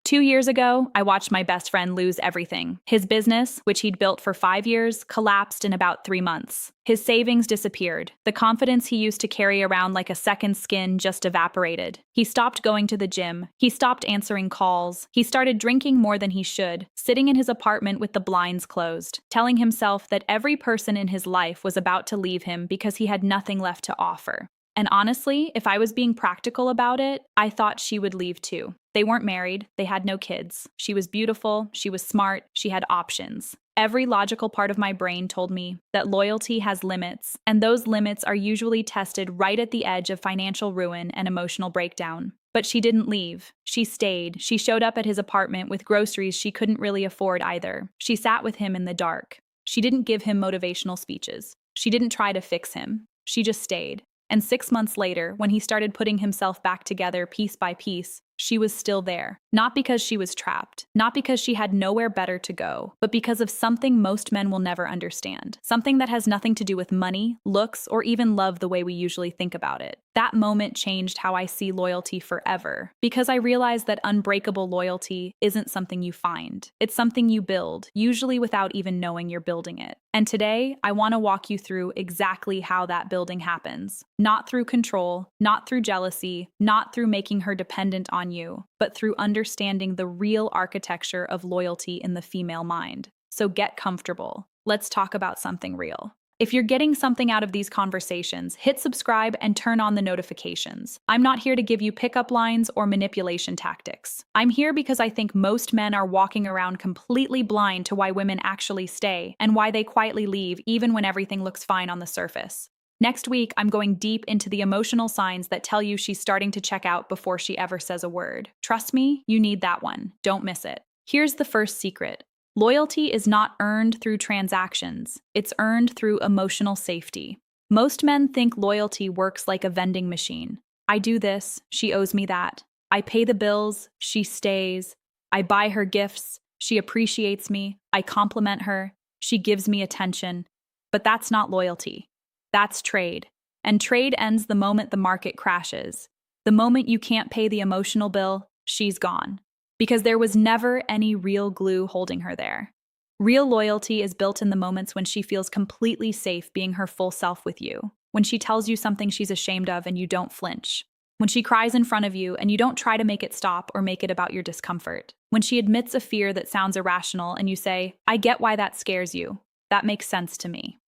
2 years ago, I watched my best friend lose everything. His business, which he'd built for 5 years, collapsed in about 3 months. His savings disappeared. The confidence he used to carry around like a second skin just evaporated. He stopped going to the gym. He stopped answering calls. He started drinking more than he should, sitting in his apartment with the blinds closed, telling himself that every person in his life was about to leave him because he had nothing left to offer. And honestly, if I was being practical about it, I thought she would leave too. They weren't married, they had no kids. She was beautiful, she was smart, she had options. Every logical part of my brain told me that loyalty has limits, and those limits are usually tested right at the edge of financial ruin and emotional breakdown. But she didn't leave. She stayed. She showed up at his apartment with groceries she couldn't really afford either. She sat with him in the dark. She didn't give him motivational speeches. She didn't try to fix him. She just stayed. And 6 months later, when he started putting himself back together piece by piece, she was still there. Not because she was trapped, not because she had nowhere better to go, but because of something most men will never understand. Something that has nothing to do with money, looks, or even love the way we usually think about it. That moment changed how I see loyalty forever, because I realized that unbreakable loyalty isn't something you find. It's something you build, usually without even knowing you're building it. And today, I want to walk you through exactly how that building happens. Not through control, not through jealousy, not through making her dependent on you, but through understanding the real architecture of loyalty in the female mind. So get comfortable. Let's talk about something real. If you're getting something out of these conversations, hit subscribe and turn on the notifications. I'm not here to give you pickup lines or manipulation tactics. I'm here because I think most men are walking around completely blind to why women actually stay and why they quietly leave even when everything looks fine on the surface. Next week, I'm going deep into the emotional signs that tell you she's starting to check out before she ever says a word. Trust me, you need that one. Don't miss it. Here's the first secret. Loyalty is not earned through transactions. It's earned through emotional safety. Most men think loyalty works like a vending machine. I do this, she owes me that. I pay the bills, she stays. I buy her gifts, she appreciates me. I compliment her, she gives me attention. But that's not loyalty. That's trade. And trade ends the moment the market crashes. The moment you can't pay the emotional bill, she's gone. Because there was never any real glue holding her there. Real loyalty is built in the moments when she feels completely safe being her full self with you. When she tells you something she's ashamed of and you don't flinch. When she cries in front of you and you don't try to make it stop or make it about your discomfort. When she admits a fear that sounds irrational and you say, I get why that scares you. That makes sense to me.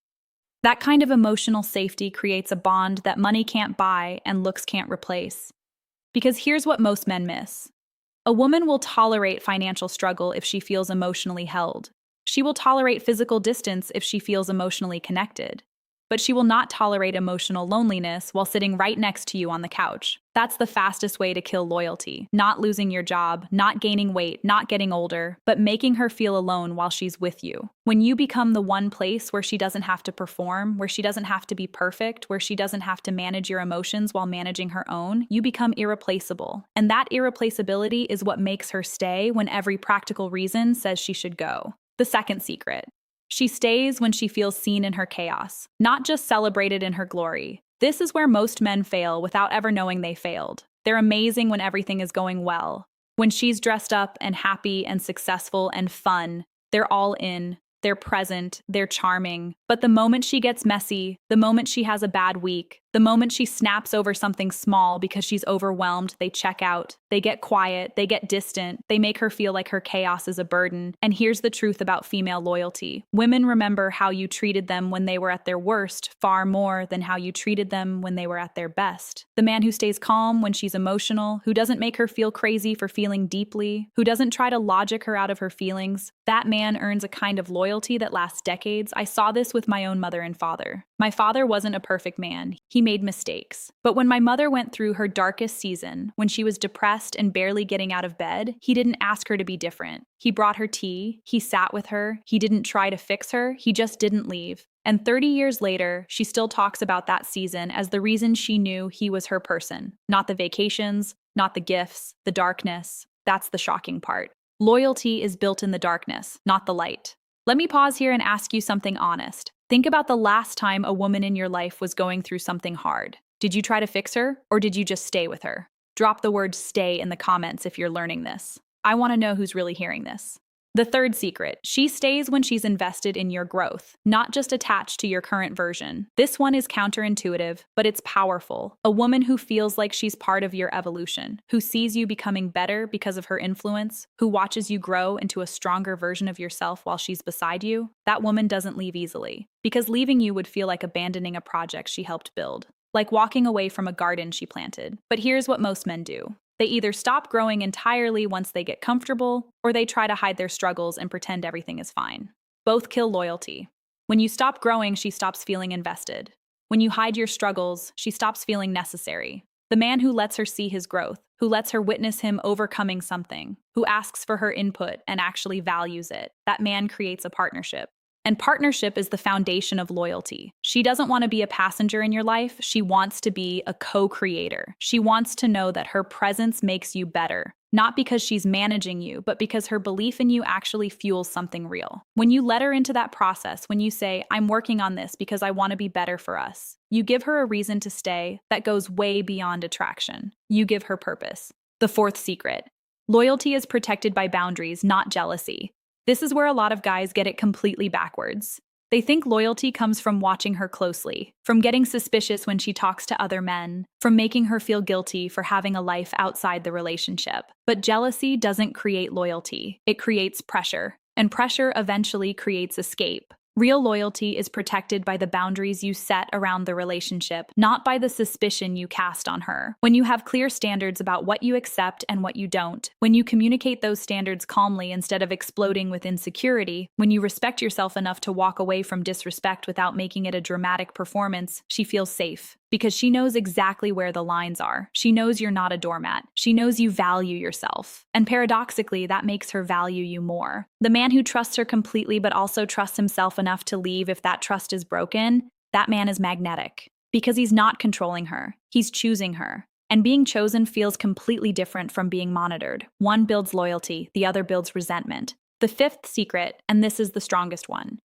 That kind of emotional safety creates a bond that money can't buy and looks can't replace. Because here's what most men miss. A woman will tolerate financial struggle if she feels emotionally held. She will tolerate physical distance if she feels emotionally connected. But she will not tolerate emotional loneliness while sitting right next to you on the couch. That's the fastest way to kill loyalty. Not losing your job, not gaining weight, not getting older, but making her feel alone while she's with you. When you become the one place where she doesn't have to perform, where she doesn't have to be perfect, where she doesn't have to manage your emotions while managing her own, you become irreplaceable. And that irreplaceability is what makes her stay when every practical reason says she should go. The second secret. She stays when she feels seen in her chaos, not just celebrated in her glory. This is where most men fail without ever knowing they failed. They're amazing when everything is going well. When she's dressed up and happy and successful and fun, they're all in. They're present, they're charming. But the moment she gets messy, the moment she has a bad week, the moment she snaps over something small because she's overwhelmed, they check out. They get quiet, they get distant, they make her feel like her chaos is a burden. And here's the truth about female loyalty. Women remember how you treated them when they were at their worst far more than how you treated them when they were at their best. The man who stays calm when she's emotional, who doesn't make her feel crazy for feeling deeply, who doesn't try to logic her out of her feelings, that man earns a kind of loyalty that lasts decades. I saw this with my own mother and father. My father wasn't a perfect man. He made mistakes. But when my mother went through her darkest season, when she was depressed and barely getting out of bed, he didn't ask her to be different. He brought her tea, he sat with her, he didn't try to fix her, he just didn't leave. And 30 years later, she still talks about that season as the reason she knew he was her person. Not the vacations, not the gifts, the darkness. That's the shocking part. Loyalty is built in the darkness, not the light. Let me pause here and ask you something honest. Think about the last time a woman in your life was going through something hard. Did you try to fix her, or did you just stay with her? Drop the word stay in the comments if you're learning this. I want to know who's really hearing this. The third secret, she stays when she's invested in your growth, not just attached to your current version. This one is counterintuitive, but it's powerful. A woman who feels like she's part of your evolution, who sees you becoming better because of her influence, who watches you grow into a stronger version of yourself while she's beside you, that woman doesn't leave easily. Because leaving you would feel like abandoning a project she helped build, like walking away from a garden she planted. But here's what most men do. They either stop growing entirely once they get comfortable, or they try to hide their struggles and pretend everything is fine. Both kill loyalty. When you stop growing, she stops feeling invested. When you hide your struggles, she stops feeling necessary. The man who lets her see his growth, who lets her witness him overcoming something, who asks for her input and actually values it, that man creates a partnership. And partnership is the foundation of loyalty. She doesn't want to be a passenger in your life. She wants to be a co-creator. She wants to know that her presence makes you better, not because she's managing you, but because her belief in you actually fuels something real. When you let her into that process, when you say, I'm working on this because I want to be better for us, you give her a reason to stay that goes way beyond attraction. You give her purpose. The fourth secret. Loyalty is protected by boundaries, not jealousy. This is where a lot of guys get it completely backwards. They think loyalty comes from watching her closely, from getting suspicious when she talks to other men, from making her feel guilty for having a life outside the relationship. But jealousy doesn't create loyalty. It creates pressure, and pressure eventually creates escape. Real loyalty is protected by the boundaries you set around the relationship, not by the suspicion you cast on her. When you have clear standards about what you accept and what you don't, when you communicate those standards calmly instead of exploding with insecurity, when you respect yourself enough to walk away from disrespect without making it a dramatic performance, she feels safe. Because she knows exactly where the lines are. She knows you're not a doormat. She knows you value yourself. And paradoxically, that makes her value you more. The man who trusts her completely but also trusts himself enough to leave if that trust is broken, that man is magnetic. Because he's not controlling her. He's choosing her. And being chosen feels completely different from being monitored. One builds loyalty, the other builds resentment. The fifth secret, and this is the strongest one.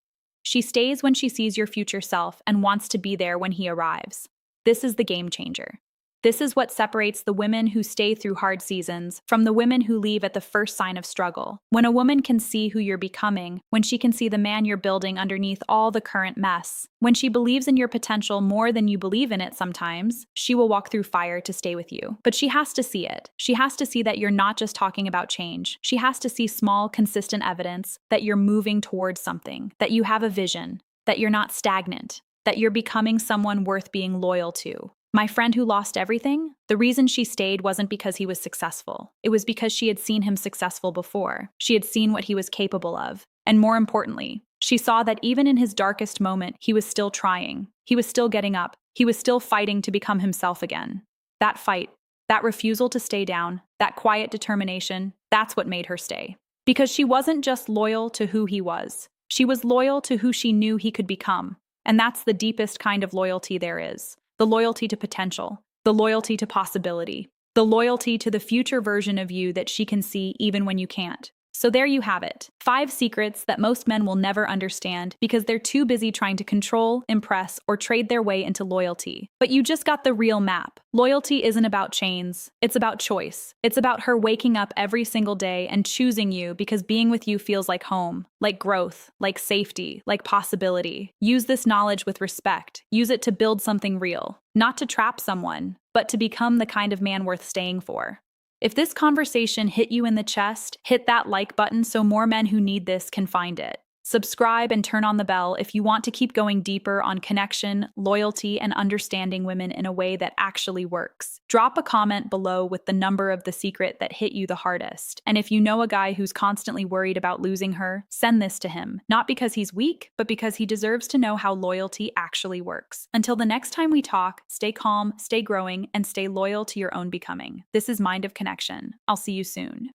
She stays when she sees your future self and wants to be there when he arrives. This is the game changer. This is what separates the women who stay through hard seasons from the women who leave at the first sign of struggle. When a woman can see who you're becoming, when she can see the man you're building underneath all the current mess, when she believes in your potential more than you believe in it sometimes, she will walk through fire to stay with you. But she has to see it. She has to see that you're not just talking about change. She has to see small, consistent evidence that you're moving towards something, that you have a vision, that you're not stagnant, that you're becoming someone worth being loyal to. My friend who lost everything, the reason she stayed wasn't because he was successful. It was because she had seen him successful before. She had seen what he was capable of. And more importantly, she saw that even in his darkest moment, he was still trying. He was still getting up. He was still fighting to become himself again. That fight, that refusal to stay down, that quiet determination, that's what made her stay. Because she wasn't just loyal to who he was. She was loyal to who she knew he could become. And that's the deepest kind of loyalty there is. The loyalty to potential, the loyalty to possibility, the loyalty to the future version of you that she can see even when you can't. So there you have it. 5 secrets that most men will never understand because they're too busy trying to control, impress, or trade their way into loyalty. But you just got the real map. Loyalty isn't about chains. It's about choice. It's about her waking up every single day and choosing you because being with you feels like home, like growth, like safety, like possibility. Use this knowledge with respect. Use it to build something real. Not to trap someone, but to become the kind of man worth staying for. If this conversation hit you in the chest, hit that like button so more men who need this can find it. Subscribe and turn on the bell if you want to keep going deeper on connection, loyalty, and understanding women in a way that actually works. Drop a comment below with the number of the secret that hit you the hardest. And if you know a guy who's constantly worried about losing her, send this to him. Not because he's weak, but because he deserves to know how loyalty actually works. Until the next time we talk, stay calm, stay growing, and stay loyal to your own becoming. This is Mind of Connection. I'll see you soon.